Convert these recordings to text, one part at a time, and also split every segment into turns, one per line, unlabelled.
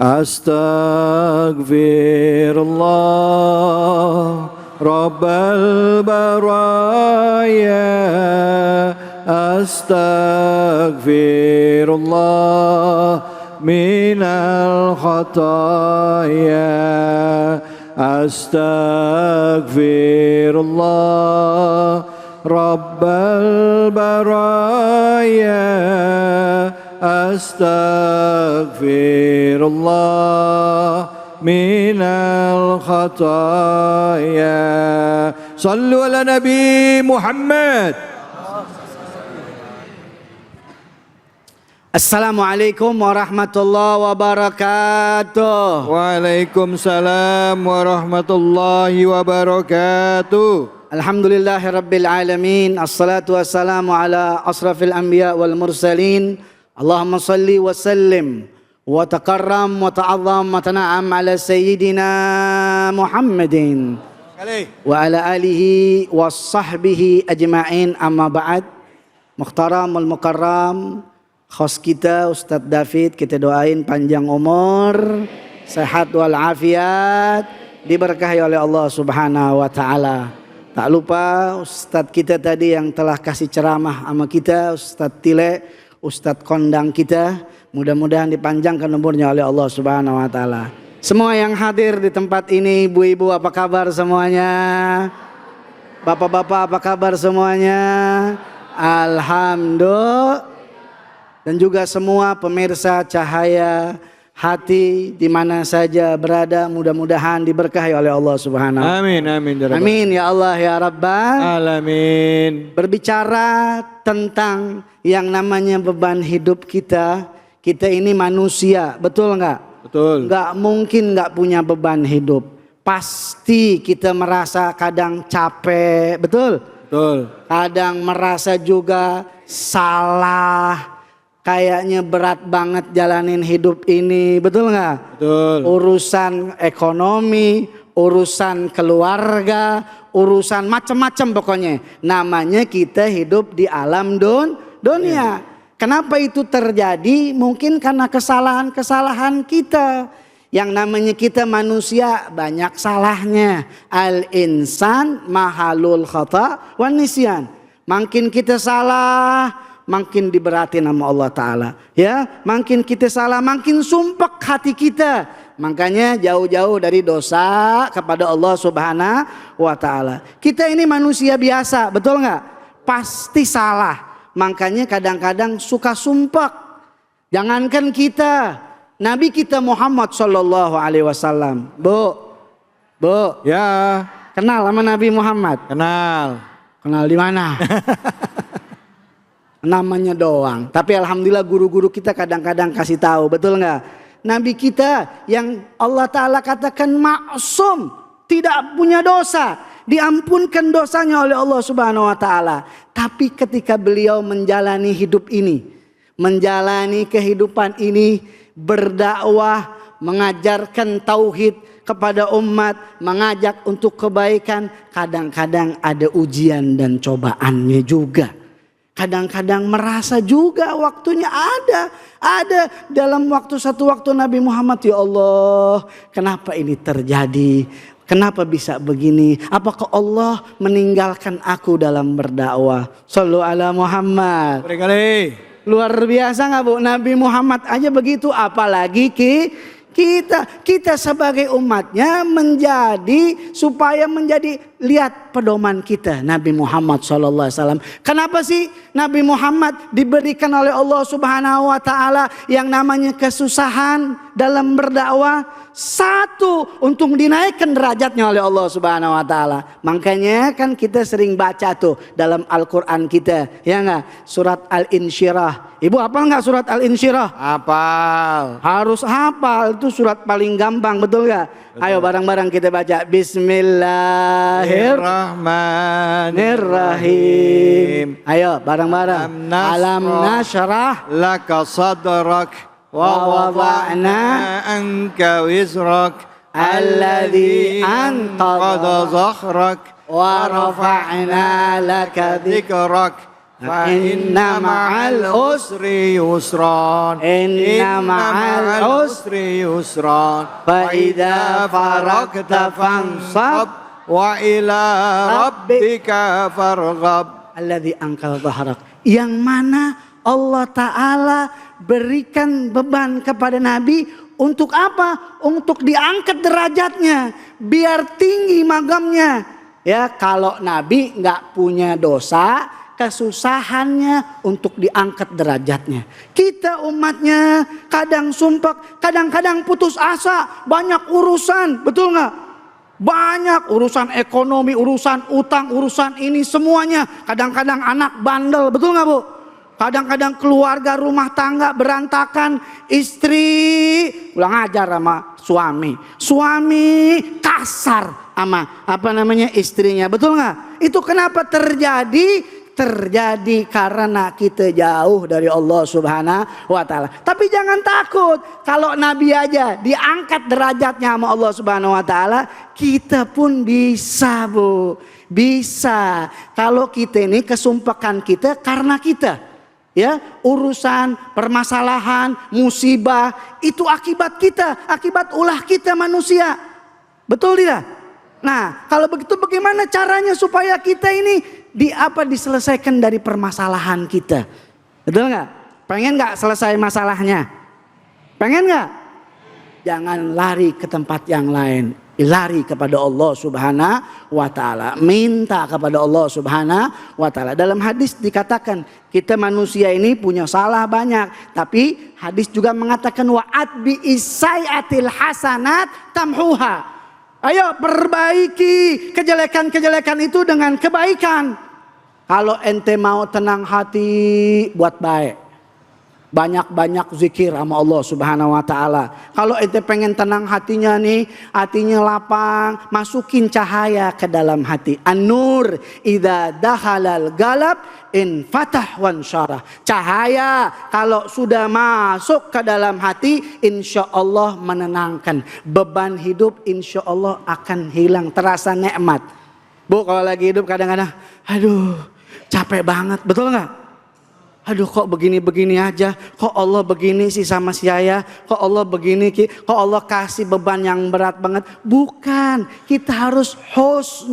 Astaghfirullah Rabbal baraya. Astaghfirullah minal khataya. Astaghfirullah Rabbal baraya. Astaghfirullah minal khataya. Sallu ala Nabi Muhammad.
Assalamualaikum warahmatullahi wabarakatuh.
Waalaikumsalam warahmatullahi wabarakatuh.
Alhamdulillahirabbil alamin. Assalatu wassalamu ala asrafil anbiya wal mursalin. Allahumma salli wa sallim wa takarram wa ta'azzam wa tana'am ala sayyidina Muhammadin wa ala alihi wa sahbihi ajma'in, amma ba'd. Mukhtaram wal mukarram, host kita Ustadz David, kita doain panjang umur, sehat wal afiat, diberkahi oleh Allah Subhanahu wa taala. Tak lupa Ustadz kita tadi yang telah kasih ceramah sama kita, Ustadz Tile, Ustadz kondang kita, mudah-mudahan dipanjangkan umurnya oleh Allah Subhanahu wa taala. Semua yang hadir di tempat ini, ibu-ibu apa kabar semuanya? Bapak-bapak apa kabar semuanya? Alhamdulillah. Dan juga semua pemirsa Cahaya Hati di mana saja berada, mudah-mudahan diberkahi oleh Allah Subhanahu.
Amin, amin, ya Rabbal.
Amin ya Allah ya Rabbal
Alamin.
Berbicara tentang yang namanya beban hidup kita, kita ini manusia, betul nggak?
Betul.
Nggak mungkin nggak punya beban hidup. Pasti kita merasa kadang capek, betul?
Betul.
Kadang merasa juga salah. Kayaknya berat banget jalanin hidup ini, betul nggak?
Betul.
Urusan ekonomi, urusan keluarga, urusan macam-macam pokoknya. Namanya kita hidup di alam dunia. Kenapa itu terjadi? Mungkin karena kesalahan-kesalahan kita. Yang namanya kita manusia banyak salahnya. Al-insan mahalul khata wan nisyan. Makin kita salah, makin diberatin sama Allah Ta'ala. Ya, makin kita salah, makin sumpek hati kita. Makanya jauh-jauh dari dosa kepada Allah Subhanahu wa Ta'ala. Kita ini manusia biasa, betul nggak? Pasti salah. Makanya kadang-kadang suka sumpek. Jangankan kita, Nabi kita Muhammad Sallallahu Alaihi Wasallam. Bu.
Ya.
Kenal sama Nabi Muhammad?
Kenal.
Kenal di mana? Namanya doang. Tapi alhamdulillah guru-guru kita kadang-kadang kasih tahu, betul nggak? Nabi kita yang Allah Ta'ala katakan maksum, tidak punya dosa, diampunkan dosanya oleh Allah Subhanahu wa Ta'ala. Tapi ketika beliau menjalani hidup ini, menjalani kehidupan ini, berdakwah, mengajarkan tauhid kepada umat, mengajak untuk kebaikan, kadang-kadang ada ujian dan cobaannya juga. Kadang-kadang merasa juga waktunya ada dalam satu waktu Nabi Muhammad, ya Allah, kenapa ini terjadi? Kenapa bisa begini? Apakah Allah meninggalkan aku dalam berdakwah? Shallu ala Muhammad.
Berkali.
Luar biasa nggak Bu? Nabi Muhammad aja begitu, apalagi kita sebagai umatnya supaya menjadi lihat pedoman kita Nabi Muhammad SAW. Kenapa sih Nabi Muhammad diberikan oleh Allah Subhanahu wa Ta'ala yang namanya kesusahan dalam berdakwah? Satu, untuk dinaikkan derajatnya oleh Allah Subhanahu wa Ta'ala. Makanya kan kita sering baca tuh dalam Al-Quran kita, ya nggak? Surat Al-Insyirah. Ibu hafal nggak surat Al-Insyirah?
Hafal.
Harus hafal, itu surat paling gampang, betul nggak? Ayo bareng-bareng kita baca. Bismillahirrahmanirrahim. Ayo bareng-bareng. Alam nashrah
laka sadrak
wa wada'na
anka wizrak
alladhi anqadha
zahrak
wa rafa'na laka
dhikrak fa inna ma'al usri yusran.
Inna ma'al
usri yusran.
fa idza faragta fansab
wa ila rabbika farghab.
alladzi angkal dhahrak. Yang mana Allah Ta'ala berikan beban kepada Nabi untuk apa? Untuk diangkat derajatnya, biar tinggi magamnya. Ya, kalau Nabi nggak punya dosa, kesusahannya untuk diangkat derajatnya. Kita umatnya kadang sumpah, kadang-kadang putus asa, banyak urusan, betul nggak? Banyak urusan ekonomi, urusan utang, urusan ini semuanya. Kadang-kadang anak bandel, betul nggak Bu? Kadang-kadang keluarga rumah tangga berantakan, istri ulang ajar sama suami kasar sama istrinya, betul nggak? Itu kenapa terjadi? Terjadi karena kita jauh dari Allah Subhanahu wa Ta'ala. Tapi jangan takut, kalau Nabi aja diangkat derajatnya sama Allah Subhanahu wa Ta'ala, kita pun bisa Bu, bisa. Kalau kita ini kesumpahan kita karena kita, ya, urusan, permasalahan, musibah itu akibat kita, akibat ulah kita manusia, betul tidak? Nah, kalau begitu bagaimana caranya supaya kita ini diselesaikan dari permasalahan kita? Betul nggak? Pengen nggak selesai masalahnya? Pengen nggak? Jangan lari ke tempat yang lain, lari kepada Allah Subhanahu wa Ta'ala, minta kepada Allah Subhanahu wa Ta'ala. Dalam hadis dikatakan kita manusia ini punya salah banyak, tapi hadis juga mengatakan wa'at bi isai'atil hasanat tamhuha. Ayo perbaiki kejelekan-kejelekan itu dengan kebaikan. Kalau ente mau tenang hati, buat baik. Banyak-banyak zikir sama Allah Subhanahu wa Ta'ala. Kalau ente pengen tenang hatinya nih, hatinya lapang, masukin cahaya ke dalam hati. An-nur idza dakhalal galab in fatah wan syarah. Cahaya kalau sudah masuk ke dalam hati, insya Allah menenangkan. Beban hidup insya Allah akan hilang, terasa nikmat. Bu, kalau lagi hidup kadang-kadang aduh capek banget, betul nggak? Aduh kok begini-begini aja, kok Allah begini sih sama saya, kok Allah begini, kok Allah kasih beban yang berat banget. Bukan, kita harus husnuzon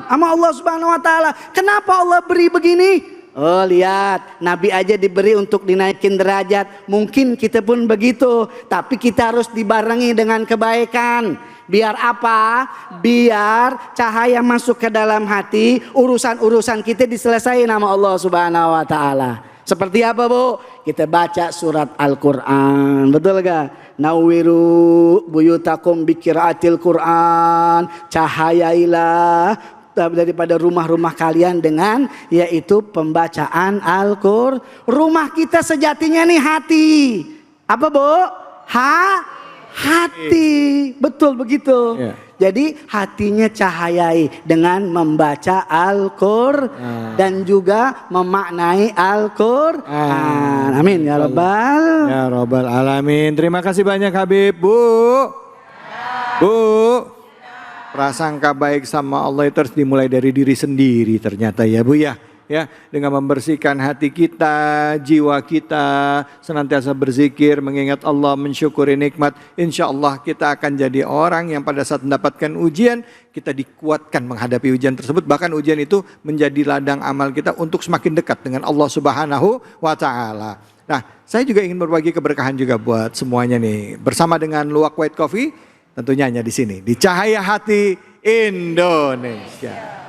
sama Allah Subhanahu wa Ta'ala. Kenapa Allah beri begini? Oh lihat, Nabi aja diberi untuk dinaikin derajat. Mungkin kita pun begitu, tapi kita harus dibarengi dengan kebaikan. Biar apa? Biar cahaya masuk ke dalam hati, urusan-urusan kita diselesaikan sama Allah Subhanahu wa Ta'ala. Seperti apa Bu? Kita baca surat Al-Quran, betul gak? Nawiru buyutakum bikiraatil Quran, cahayailah daripada rumah-rumah kalian dengan yaitu pembacaan Al-Quran. Rumah kita sejatinya nih hati. Apa Bu? Hati, betul begitu. Yeah. Jadi hatinya cahayai dengan membaca Al-Quran dan juga memaknai Al-Quran. Amin ya Rabbal
Alamin. Terima kasih banyak Habib. Bu, prasangka baik sama Allah itu harus dimulai dari diri sendiri ternyata ya Bu ya. Ya, dengan membersihkan hati kita, jiwa kita, senantiasa berzikir, mengingat Allah, mensyukuri nikmat. Insya Allah kita akan jadi orang yang pada saat mendapatkan ujian, kita dikuatkan menghadapi ujian tersebut. Bahkan ujian itu menjadi ladang amal kita untuk semakin dekat dengan Allah Subhanahu wa Ta'ala. Nah, saya juga ingin berbagi keberkahan juga buat semuanya nih. Bersama dengan Luwak White Coffee, tentunya hanya di sini, di Cahaya Hati Indonesia.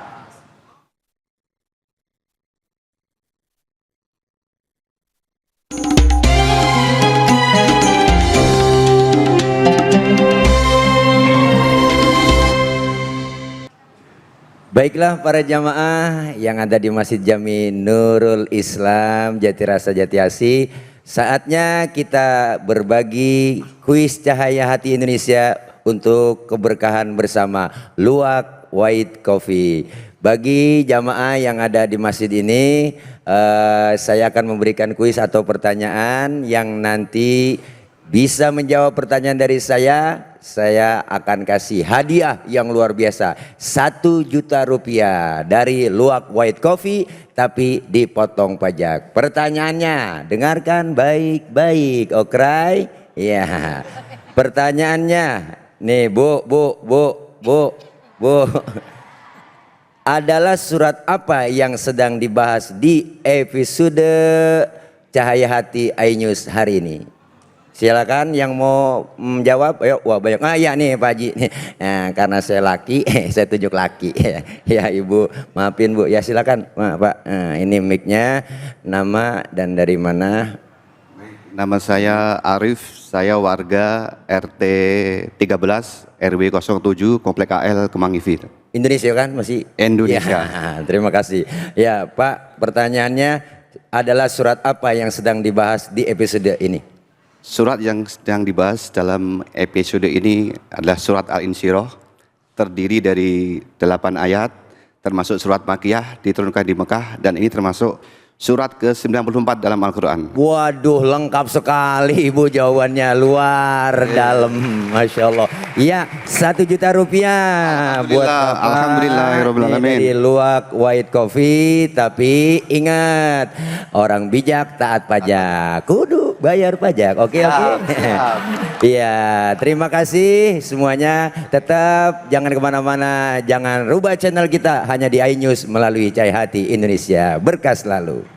Baiklah para jamaah yang ada di Masjid Jami Nurul Islam Jatirasa Jatiasi, saatnya kita berbagi kuis Cahaya Hati Indonesia untuk keberkahan bersama Luwak White Coffee. Bagi jamaah yang ada di masjid ini, saya akan memberikan kuis atau pertanyaan yang nanti bisa menjawab pertanyaan dari saya saya akan kasih hadiah yang luar biasa. 1 juta rupiah dari Luwak White Coffee tapi dipotong pajak. Pertanyaannya, dengarkan baik-baik, okray? Ya. Pertanyaannya, nih Bu. Adalah surat apa yang sedang dibahas di episode Cahaya Hati iNews hari ini? Silakan yang mau menjawab. Ayo, wah banyak. Ya nih Pak Haji. Nah, karena saya laki, saya tunjuk laki. Ya Ibu, maafin Bu. Ya silakan Pak. Nah, ini mic-nya. Nama dan dari mana?
Nama saya Arif, saya warga RT 13 RW 07 Komplek AL Kemangifi.
Indonesia kan masih?
Indonesia.
Ya, terima kasih. Ya Pak, pertanyaannya adalah surat apa yang sedang dibahas di episode ini?
Surat yang sedang dibahas dalam episode ini adalah surat Al-Insyirah, terdiri dari 8 ayat, termasuk surat Makkiyah diturunkan di Mekah, dan ini termasuk surat ke-94 dalam Al-Quran.
Waduh, lengkap sekali Ibu jawabannya, luar dalam, Masya Allah. Ya, 1 juta rupiah buat Bapak.
Alhamdulillahirrahmanirrahim.
Dari Luwak White Coffee. Tapi ingat, orang bijak taat pajak, kudu bayar pajak. Oke. Iya, terima kasih semuanya. Tetap jangan kemana-mana, jangan rubah channel kita hanya di iNews melalui Cahaya Hati Indonesia. Berkah selalu.